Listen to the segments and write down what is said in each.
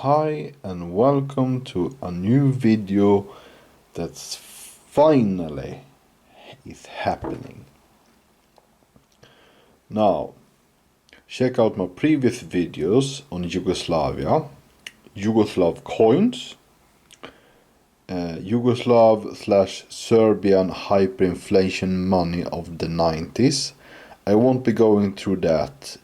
Hi and welcome to a new video that's finally is happening. Now, check out my previous videos on Yugoslavia, Yugoslav coins, Yugoslav/Serbian hyperinflation money of the 90s. I won't be going through that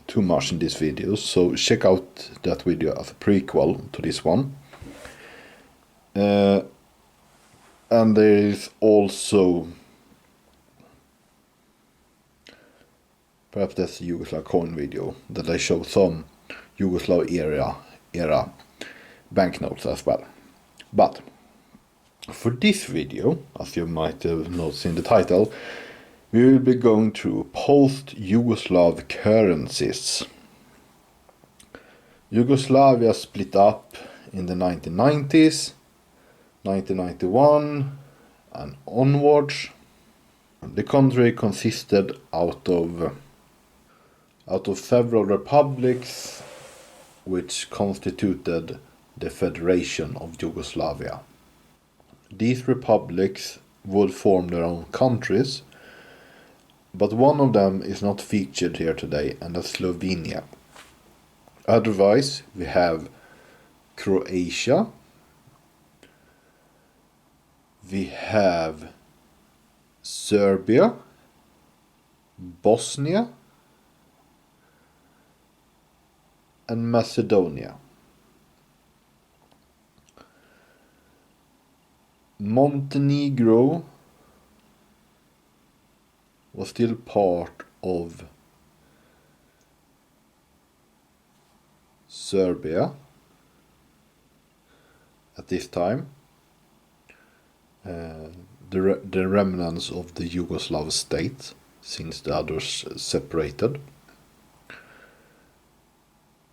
too much in this video, so check out that video as a prequel to this one. And there is also, perhaps that's a Yugoslav coin video that I show some Yugoslav era banknotes as well. But for this video, as you might have noticed in the title, we will be going through post-Yugoslav currencies. Yugoslavia split up in the 1990s, 1991 and onwards. The country consisted out of several republics which constituted the Federation of Yugoslavia. These republics would form their own countries, but one of them is not featured here today, and that's Slovenia. Otherwise, we have Croatia, we have Serbia, Bosnia, and Macedonia. Montenegro was still part of Serbia at this time, the remnants of the Yugoslav state, since the others separated.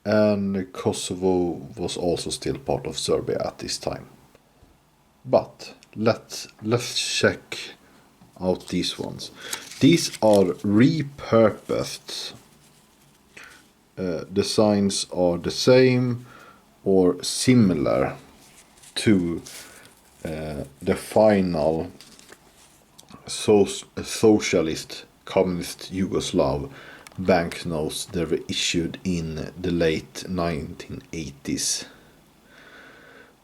And Kosovo was also still part of Serbia at this time. But let's check out these ones. These are repurposed. The signs are the same or similar to the final socialist communist Yugoslav banknotes that were issued in the late 1980s.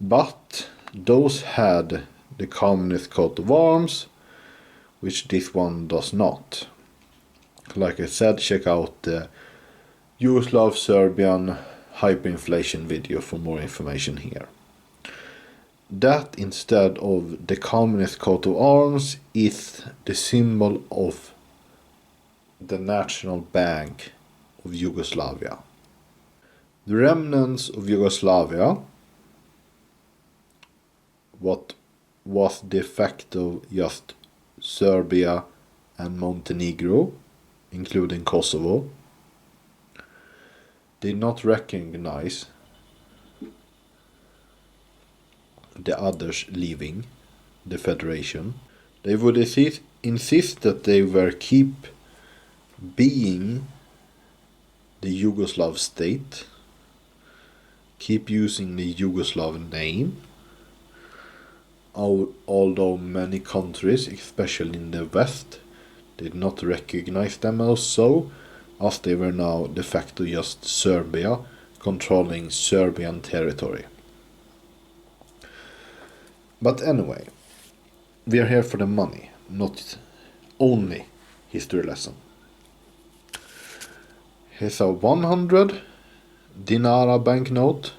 But those had the communist coat of arms, which this one does not. Like I said, check out the Yugoslav-Serbian hyperinflation video for more information here. That, instead of the communist coat of arms, is the symbol of the National Bank of Yugoslavia. The remnants of Yugoslavia, what was de facto just Serbia and Montenegro, including Kosovo, did not recognize the others leaving the federation. They would insist that they were keep being the Yugoslav state, keep using the Yugoslav name, although many countries, especially in the West, did not recognize them as so, as they were now de facto just Serbia, controlling Serbian territory. But anyway, we are here for the money, not only history lesson. Here's a 100 Dinar banknote,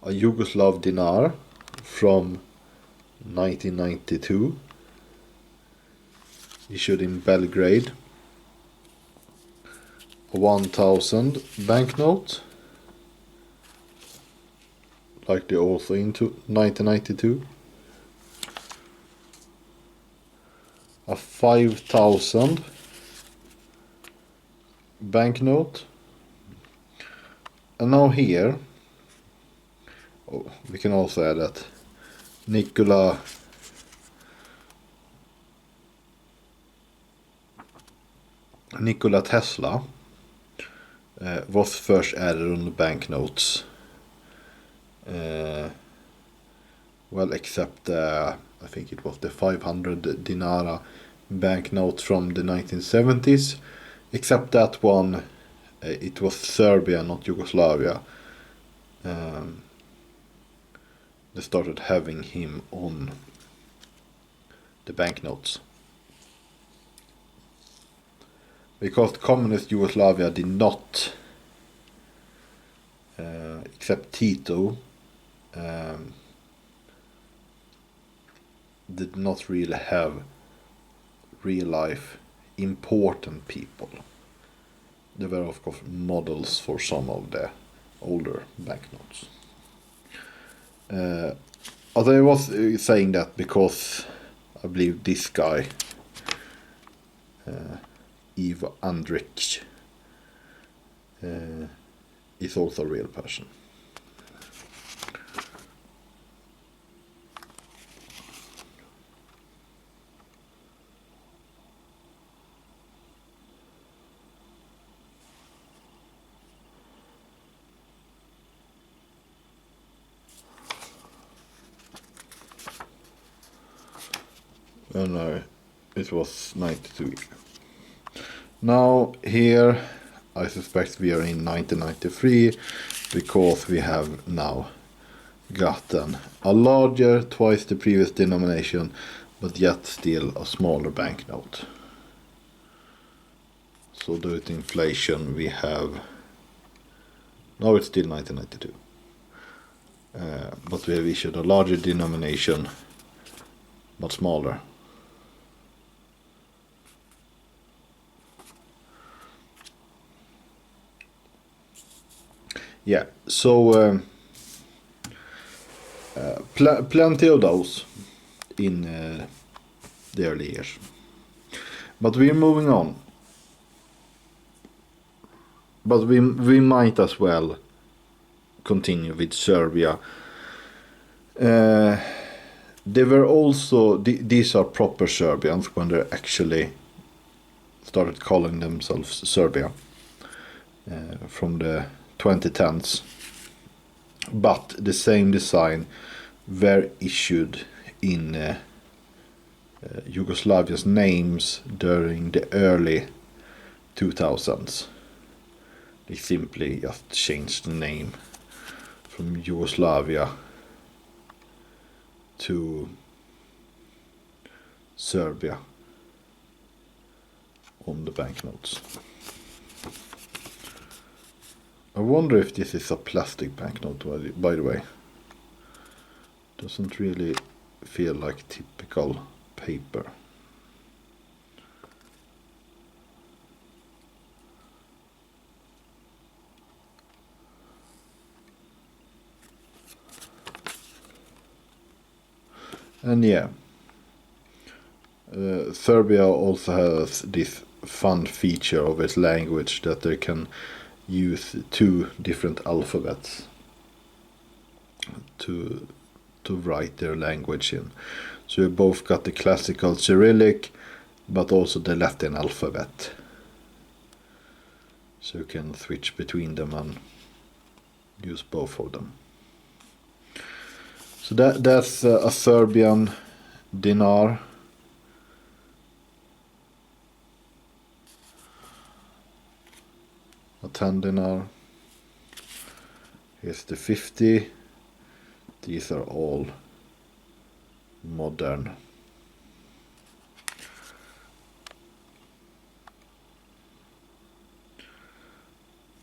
a Yugoslav dinar from 1992, issued in Belgrade. A 1000 banknote, likely also into 1992. A 5000 banknote. And now here, we can also add that Nikola Tesla was first added on the banknotes. Well, except I think it was the 500 dinar banknote from the 1970s. Except that one, it was Serbia, not Yugoslavia. They started having him on the banknotes. Because the communist Yugoslavia did not, except Tito, did not really have real life important people. They were of course models for some of the older banknotes. I was saying that because I believe this guy, Ivo Andrić, is also a real person. Oh no, it was 92. Now here I suspect we are in 1993 because we have now gotten a larger, twice the previous denomination, but yet still a smaller banknote. So due to inflation we have, now it's still 1992, but we have issued a larger denomination but smaller. Yeah, so plenty of those in the early years. But we're moving on. But we might as well continue with Serbia. They were also, these are proper Serbians when they actually started calling themselves Serbia from the 2010s, but the same design were issued in Yugoslavia's names during the early 2000s. They simply just changed the name from Yugoslavia to Serbia on the banknotes. I wonder if this is a plastic banknote, by the way. Doesn't really feel like typical paper. And yeah, Serbia also has this fun feature of its language that they can use two different alphabets to write their language in. So you both got the classical Cyrillic but also the Latin alphabet. So you can switch between them and use both of them. So that's a Serbian dinar. A 10 dinar. Here's the 50. These are all modern.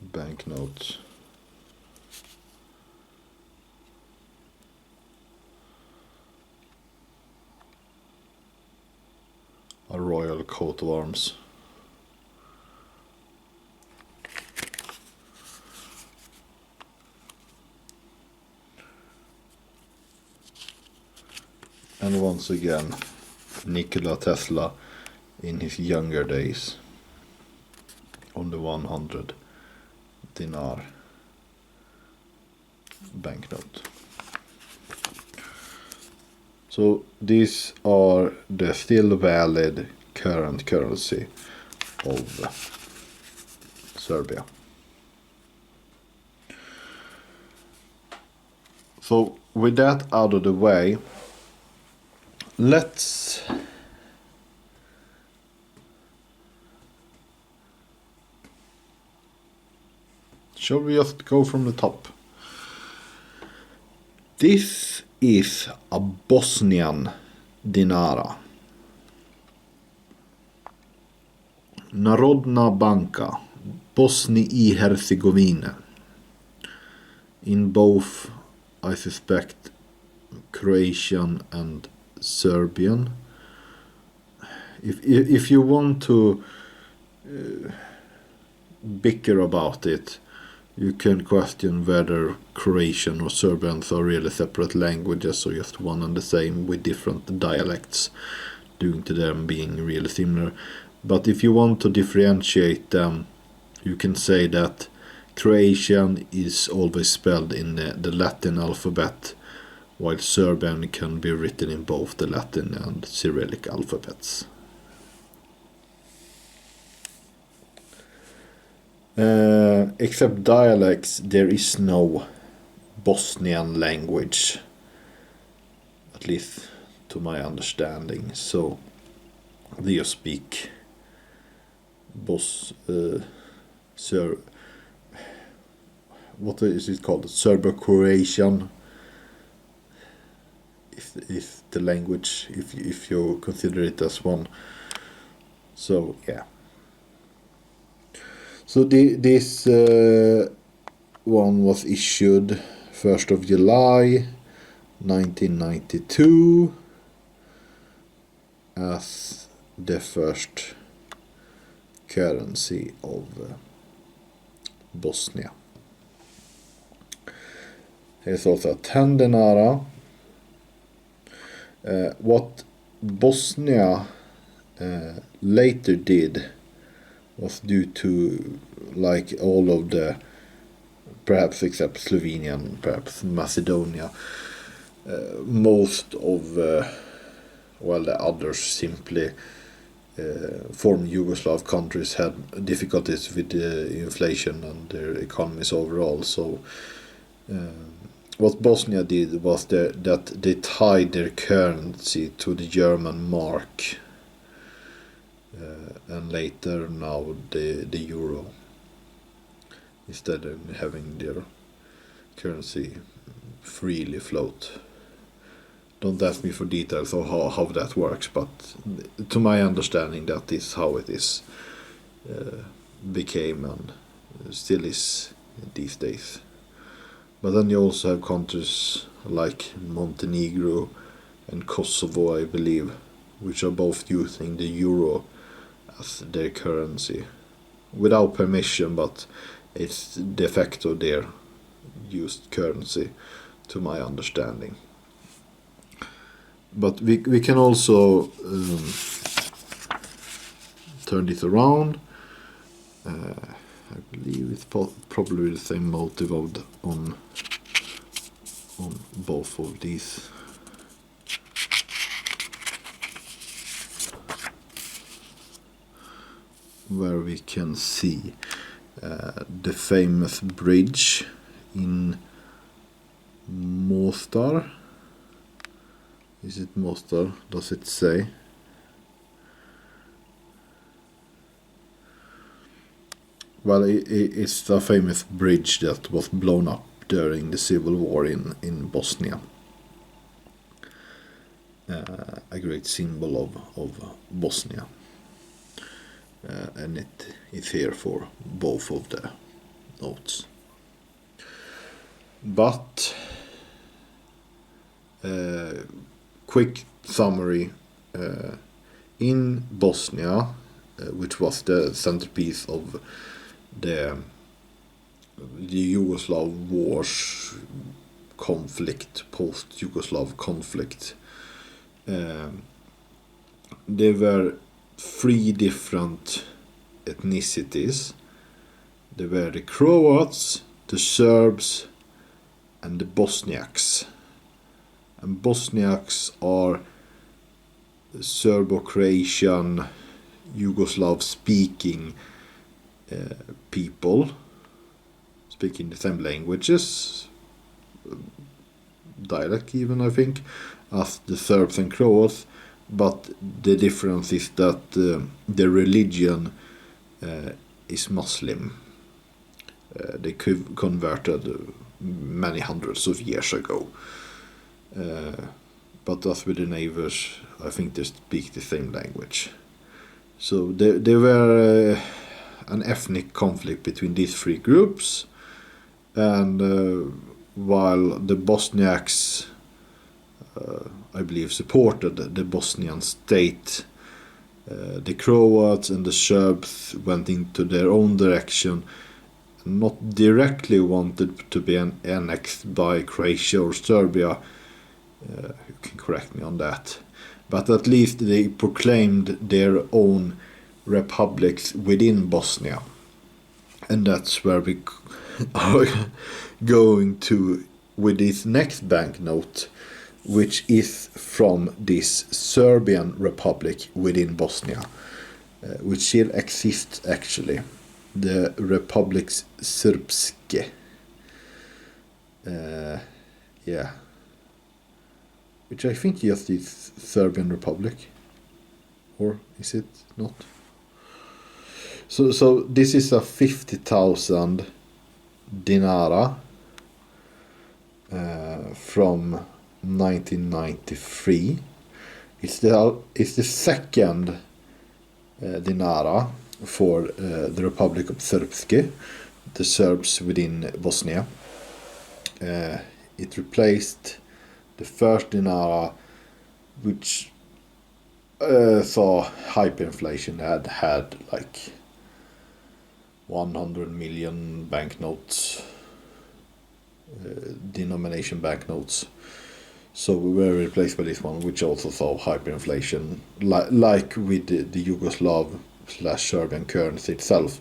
Banknotes. A royal coat of arms. And once again, Nikola Tesla in his younger days on the 100 dinar banknote. So these are the still valid current currency of Serbia. So with that out of the way, let's shall we just go from the top? This is a Bosnian dinara. Narodna banka, Bosnia i Herzegovina. In both, I suspect, Croatian and Serbian. If you want to bicker about it, you can question whether Croatian or Serbians are really separate languages or just one and the same with different dialects, due to them being really similar. But if you want to differentiate them, you can say that Croatian is always spelled in the Latin alphabet, while Serbian can be written in both the Latin and Cyrillic alphabets. Except dialects, there is no Bosnian language, at least to my understanding. So they just speak what is it called? Serbo-Croatian is the language, if you consider it as one. So yeah. So this one was issued 1st of July 1992 as the first currency of Bosnia. Here's also a 10 dinara. What Bosnia later did was due to, like all of the, perhaps except Slovenia and perhaps Macedonia, most of the others simply former Yugoslav countries had difficulties with inflation and their economies overall. So what Bosnia did was that they tied their currency to the German mark, and later now the euro, instead of having their currency freely float. Don't ask me for details of how that works, but to my understanding that is how it is became and still is these days. But then you also have countries like Montenegro and Kosovo, I believe, which are both using the euro as their currency without permission, but it's de facto their used currency, to my understanding. But we can also turn this around. I believe it's probably the same motive on both of these. Where we can see the famous bridge in Mostar. Is it Mostar? Does it say? Well, it's a famous bridge that was blown up during the civil war in Bosnia. A great symbol of Bosnia. And it is here for both of the notes. But quick summary, in Bosnia, which was the centerpiece of the Yugoslav wars conflict, post-Yugoslav conflict, there were 3 different ethnicities. There were the Croats, the Serbs, and the Bosniaks. And Bosniaks are Serbo-Croatian, Yugoslav-speaking people, speaking the same languages, dialect even, I think, as the Serbs and Croats, but the difference is that the religion is Muslim. They converted many hundreds of years ago. But as with the neighbors, I think they speak the same language. So there were an ethnic conflict between these three groups, and while the Bosniaks, I believe, supported the Bosnian state, the Croats and the Serbs went into their own direction, not directly wanted to be annexed by Croatia or Serbia. You can correct me on that. But at least they proclaimed their own republics within Bosnia. And that's where we are going to with this next banknote, which is from this Serbian republic within Bosnia, which still exists actually. The Republics Srpske. Yeah. Which I think just is Serbian Republic. Or is it not? So this is a 50,000 dinara from 1993. It's the second dinara for the Republic of Srpske, the Serbs within Bosnia. It replaced the first dinara, which saw hyperinflation, had like 100 million banknotes, denomination banknotes. So we were replaced by this one, which also saw hyperinflation, like with the Yugoslav/Serbian currency itself.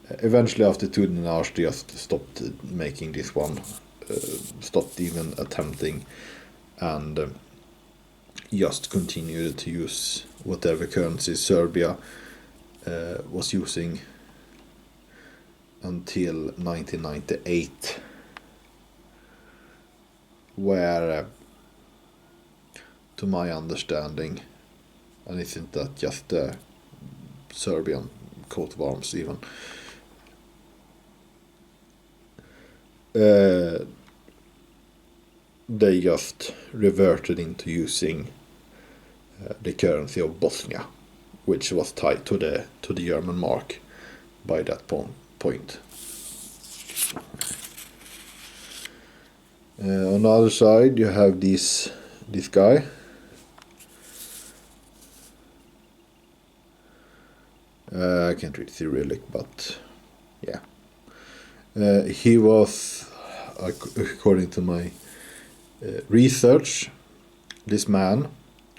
Eventually, after 2 dinars, they just stopped making this one, stopped even attempting, and just continued to use whatever currency Serbia was using until 1998, where, to my understanding, and isn't that just the Serbian coat of arms even, they just reverted into using the currency of Bosnia, which was tied to the German mark by that point. On the other side, you have this guy. I can't read Cyrillic, but yeah. He was, according to my research, this man,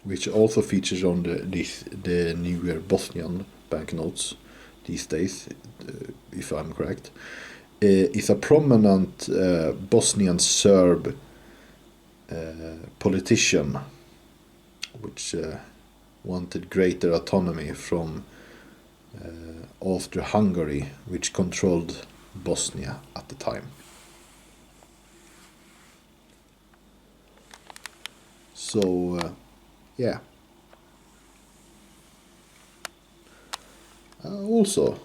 which also features on the newer Bosnian banknotes these days, if I'm correct, is a prominent Bosnian Serb politician, which wanted greater autonomy from Austria-Hungary, which controlled Bosnia at the time. So, yeah. Also,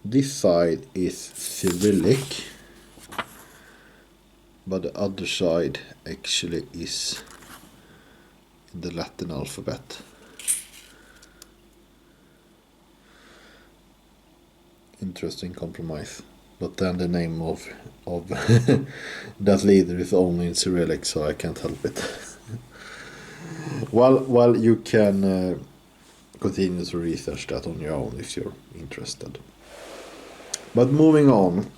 this side is Cyrillic, but the other side actually is the Latin alphabet. Interesting compromise. But then the name of that leader is only in Cyrillic, so I can't help it. Well, you can continue to research that on your own if you're interested. But moving on,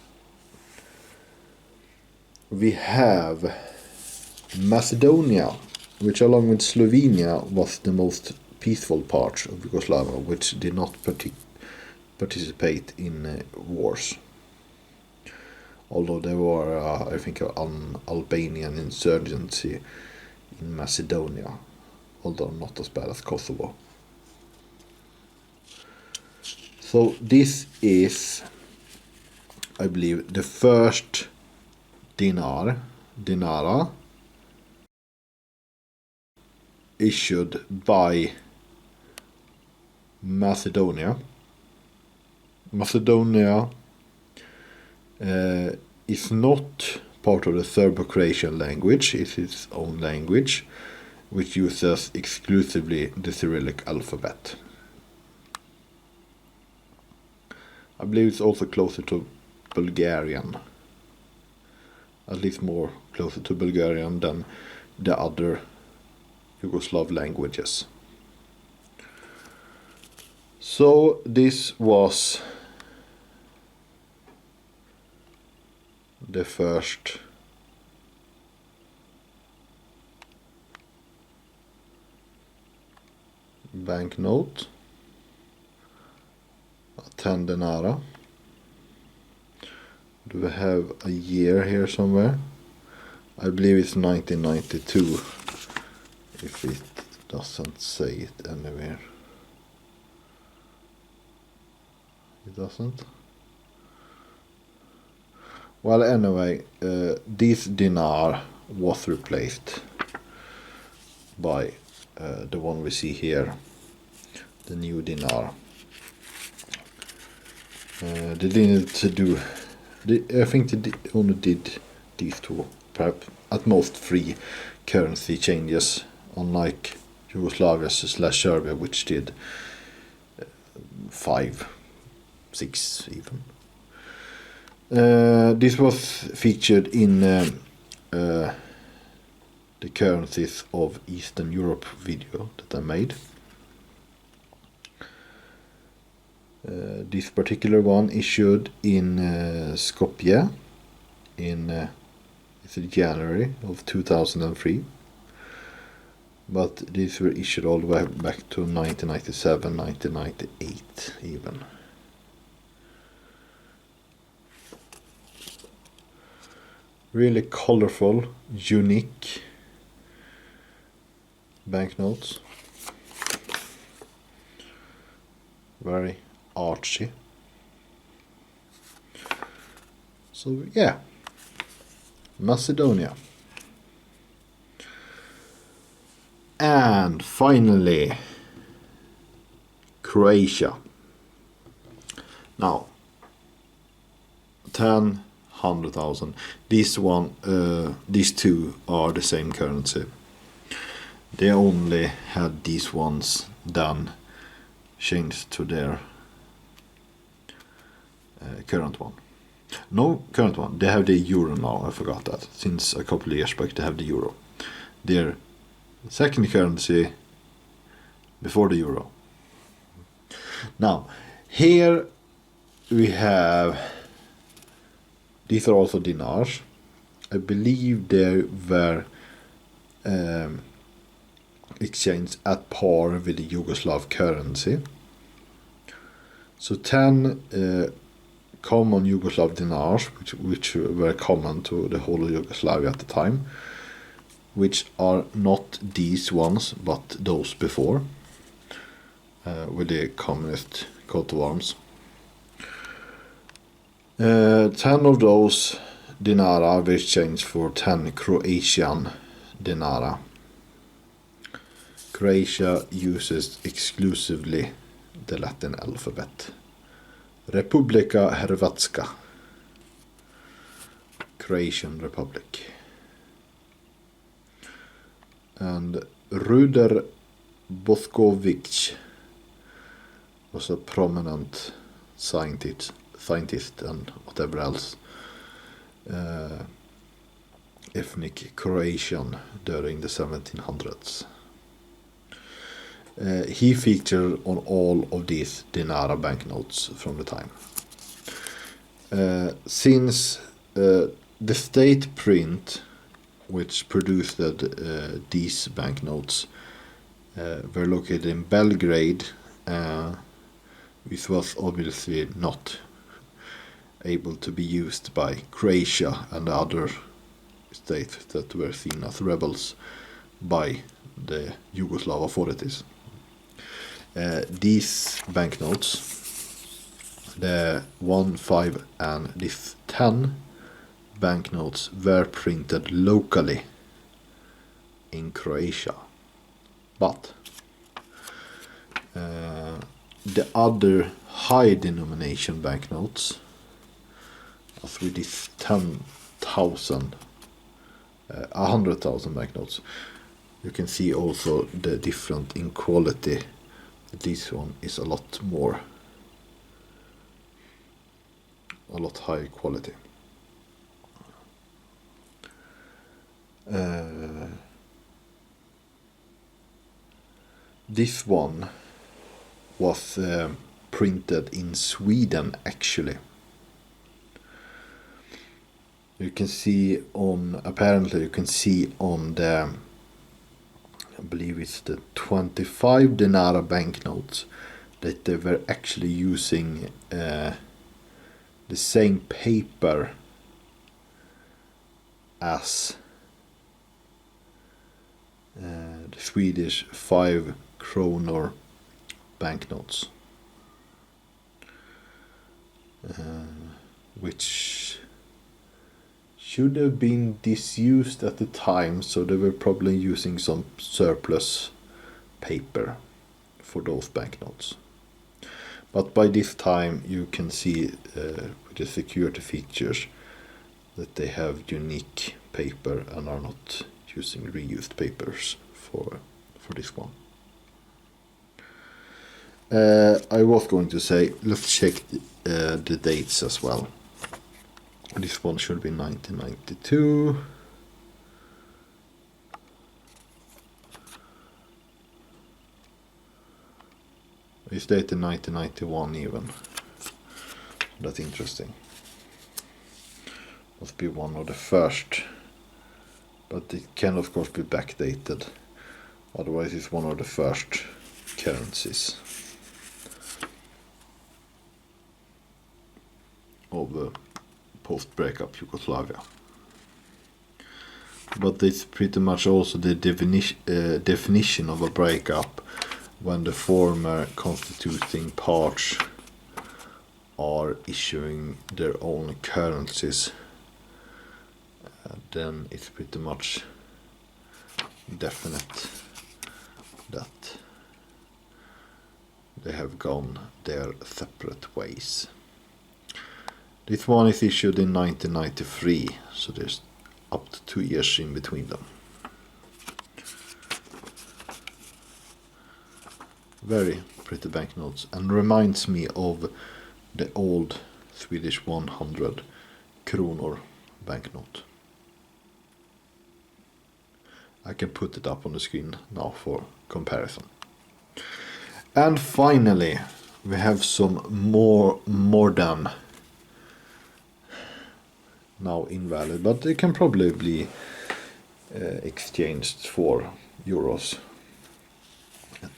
we have Macedonia, which along with Slovenia was the most peaceful part of Yugoslavia, which did not participate in wars. Although there were, I think, an Albanian insurgency in Macedonia, although not as bad as Kosovo. So this is, I believe, the first dinara, issued by Macedonia. Macedonia is not part of the Serbo-Croatian language. It's its own language, which uses exclusively the Cyrillic alphabet. I believe it's also closer to Bulgarian, at least more closer to Bulgarian than the other Yugoslav languages. So this was the first banknote, 10 dinara. Do we have a year here somewhere? I believe it's 1992, if it doesn't say it anywhere. It doesn't. Well, anyway, this dinar was replaced by the one we see here, the new dinar. They didn't do. I think they only did these two, perhaps at most 3 currency changes, unlike Yugoslavia / Serbia, which did 5, 6 even. This was featured in the currencies of Eastern Europe video that I made. This particular one issued in Skopje in January of 2003, but these were issued all the way back to 1997, 1998 even. Really colorful, unique banknotes. Very artsy. So yeah, Macedonia. And finally, Croatia. Now, 10, 100,000. These two are the same currency. They only had these ones then changed to their current one. No current one. They have the euro now. I forgot that. Since a couple of years back, they have the euro. Their second currency before the euro. Now, here we have. These are also dinars. I believe they were exchanged at par with the Yugoslav currency. So 10 common Yugoslav dinars, which were common to the whole of Yugoslavia at the time, which are not these ones, but those before, with the communist coat of arms. 10 of those dinara were exchanged for 10 Croatian dinara. Croatia uses exclusively the Latin alphabet. Republika Hrvatska, Croatian Republic. And Ruder Boskovic was a prominent scientist and whatever else, ethnic Croatian during the 1700s. He featured on all of these dinara banknotes from the time. Since the state print which produced these banknotes were located in Belgrade, which was obviously not able to be used by Croatia and other states that were seen as rebels by the Yugoslav authorities. These banknotes, the 1, 5 and this 10, banknotes were printed locally in Croatia. But the other high denomination banknotes, with these 10,000, 100,000 banknotes, you can see also the different in quality. This one is a lot higher quality. This one was printed in Sweden, actually. You can see on the, I believe it's the 25 Dinar banknotes, that they were actually using the same paper as the Swedish 5 kronor banknotes, which should have been disused at the time, so they were probably using some surplus paper for those banknotes. But by this time you can see with the security features that they have unique paper and are not using reused papers for this one. I was going to say, let's check the dates as well. This one should be 1992. It's dated 1991 even. That's interesting. Must be one of the first. But it can of course be backdated. Otherwise it's one of the first currencies of post-breakup Yugoslavia. But it's pretty much also the definition of a breakup, when the former constituting parts are issuing their own currencies. Then it's pretty much definite that they have gone their separate ways. This one is issued in 1993, so there's up to 2 years in between them. Very pretty banknotes, and reminds me of the old Swedish 100 kronor banknote. I can put it up on the screen now for comparison. And finally, we have some more modern, now invalid, but they can probably be exchanged for euros at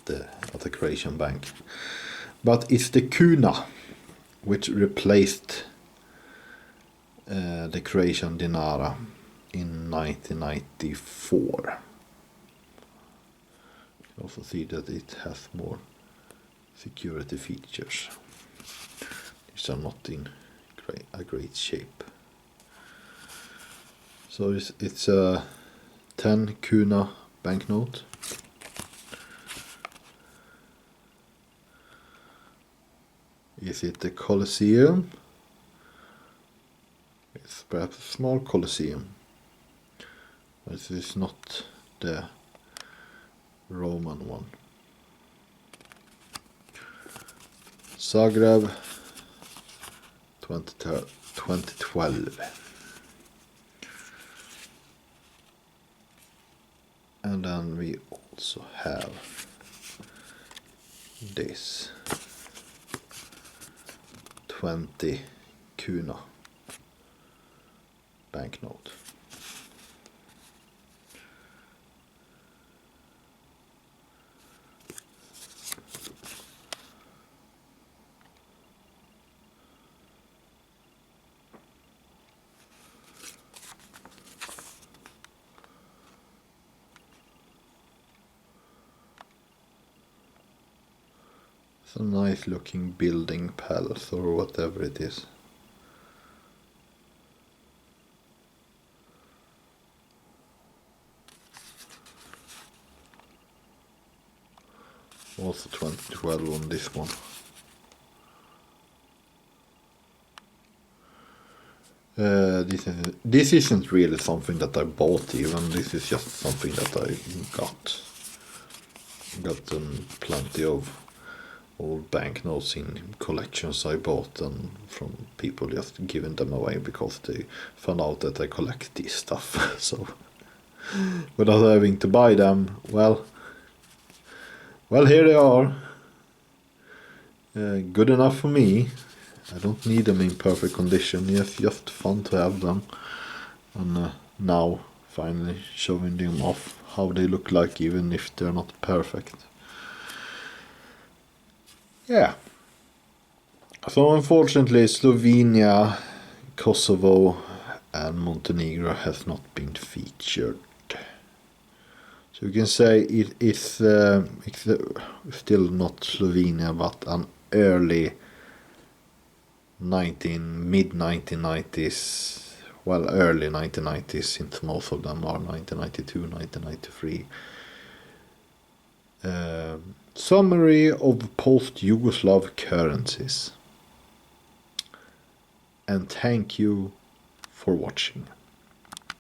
the Croatian bank. But it's the Kuna, which replaced the Croatian dinara in 1994. You can also see that it has more security features. These are not in a great shape. So it's a 10 Kuna banknote. Is it the Colosseum? It's perhaps a small Colosseum. But it is not the Roman one. Zagreb 2012. And then we also have this 20 Kuna banknote. It's a nice looking building palace or whatever it is. Also 2012 on this one. This isn't really something that I bought even. This is just something that I got. Gotten plenty of old banknotes in collections I bought, and from people just giving them away because they found out that I collect this stuff. So without having to buy them, well, here they are. Good enough for me. I don't need them in perfect condition. It's just fun to have them. And now finally showing them off how they look like, even if they're not perfect. Yeah. So unfortunately Slovenia, Kosovo and Montenegro has not been featured. So you can say it's still not Slovenia, but an early mid 1990s, well, early 1990s, since most of them are 1992, 1993. Summary of post-Yugoslav currencies. And thank you for watching.